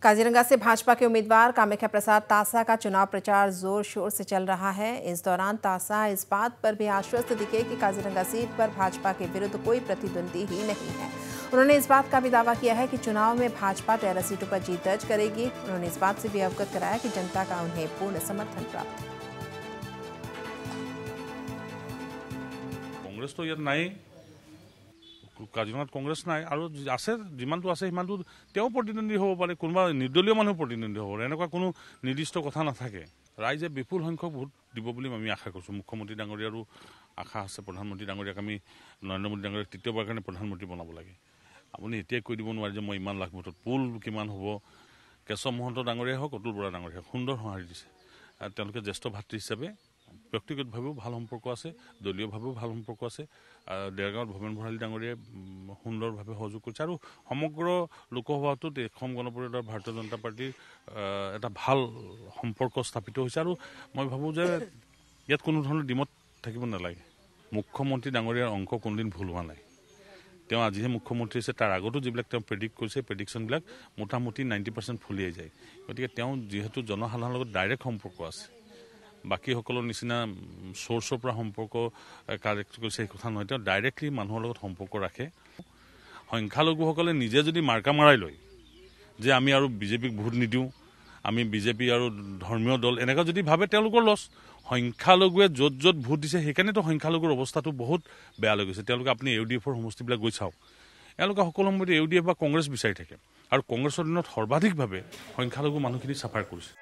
काजीरंगा से भाजपा के उम्मीदवार कामाख्या प्रसाद तासा का चुनाव प्रचार जोर शोर से चल रहा है। इस दौरान तासा इस बात पर भी आश्वस्त दिखे कि काजीरंगा सीट पर भाजपा के विरुद्ध कोई प्रतिद्वंदी ही नहीं है। उन्होंने इस बात का भी दावा किया है कि चुनाव में भाजपा 13 सीटों पर जीत दर्ज करेगी। उन्होंने इस बात से भी अवगत कराया कि जनता का उन्हें पूर्ण समर्थन प्राप्त है। कांग्रेस तो यार नहीं, काजीरंगात कांग्रेस নাই আৰু আছে যিমানটো আছে সিমানটো তেও প্ৰতিদ্বন্দ্বী হ'ব পাৰে, কোনোবা নিৰ্দলীয় মানুহ প্ৰতিদ্বন্দ্বী হ'ব পাৰে, এনেকুৱা কোনো নিৰ্দিষ্ট কথা নাথাকে। ৰাইজে বিপুল সংখ্যক ভোট দিব বুলি আমি আশা কৰিছোঁ। মুখ্যমন্ত্ৰী ডাঙৰীয়াৰো আশা আছে, প্ৰধানমন্ত্ৰী ডাঙৰীয়াক আমি নৰেন্দ্ৰ মোদী ডাঙৰীয়াক তৃতীয়বাৰ কাৰণে প্ৰধানমন্ত্ৰী বনাব লাগে। আপুনি এতিয়াই কৈ দিব নোৱাৰে যে মই ইমান লাখ ভোটত, পোল কিমান হ'ব। কেশৱ মহন্ত ডাঙৰীয়াই হওক, অতুল বৰা ডাঙৰীয়া হওক, সুন্দৰ সঁহাৰি দিছে। তেওঁলোকে জ্যেষ্ঠ ভাতৃ হিচাপে ব্যক্তিগতভাৱেও ভাল সম্পৰ্ক আছে, দলীয়ভাৱেও ভাল সম্পৰ্ক আছে। দেৰগাঁৱত ভৱেন ভৰালী ডাঙৰীয়াই সুন্দৰভাৱে সহযোগ কৰিছে আৰু সমগ্ৰ লোকসভাটোত অসম গণ পৰিষদৰ ভাৰতীয় জনতা পাৰ্টীৰ এটা ভাল সম্পৰ্ক স্থাপিত হৈছে। আৰু মই ভাবোঁ যে ইয়াত কোনো ধৰণৰ ডিমত থাকিব নালাগে। মুখ্যমন্ত্ৰী ডাঙৰীয়াৰ অংক কোনোদিন ভুল হোৱা নাই। তেওঁ আজিহে মুখ্যমন্ত্ৰী হৈছে, তাৰ আগতো যিবিলাক তেওঁ প্ৰেডিক্ট কৰিছে, প্ৰেডিকশ্যনবিলাক মোটামুটি 90% ফুলিয়াই যায়। গতিকে তেওঁ যিহেতু জনসাধাৰণৰ লগত ডাইৰেক্ট সম্পৰ্ক আছে, বাকীসকলৰ নিচিনা চ'ৰ্চৰ পৰা সম্পৰ্ক কালেক্ট কৰিছে সেই কথা নহয়, তেওঁ ডাইৰেক্টলি মানুহৰ লগত সম্পৰ্ক ৰাখে। সংখ্যালঘুসকলে নিজে যদি মাৰ্কা মাৰাই লয় যে আমি আৰু বিজেপিক ভোট নিদিওঁ, আমি বিজেপি আৰু ধৰ্মীয় দল, এনেকুৱা যদি ভাবে তেওঁলোকৰ লছ। সংখ্যালঘুৱে য'ত য'ত ভোট দিছে সেইকাৰণেতো সংখ্যালঘুৰ অৱস্থাটো বহুত বেয়া লৈ গৈছে। তেওঁলোকে আপুনি UDFৰ সমষ্টিবিলাক গৈ চাওক, এওঁলোকে সকলো সময়তে UDF বা কংগ্ৰেছ বিচাৰি থাকে আৰু কংগ্ৰেছৰ দিনত সৰ্বাধিকভাৱে সংখ্যালঘু মানুহখিনি চাফাৰ কৰিছে।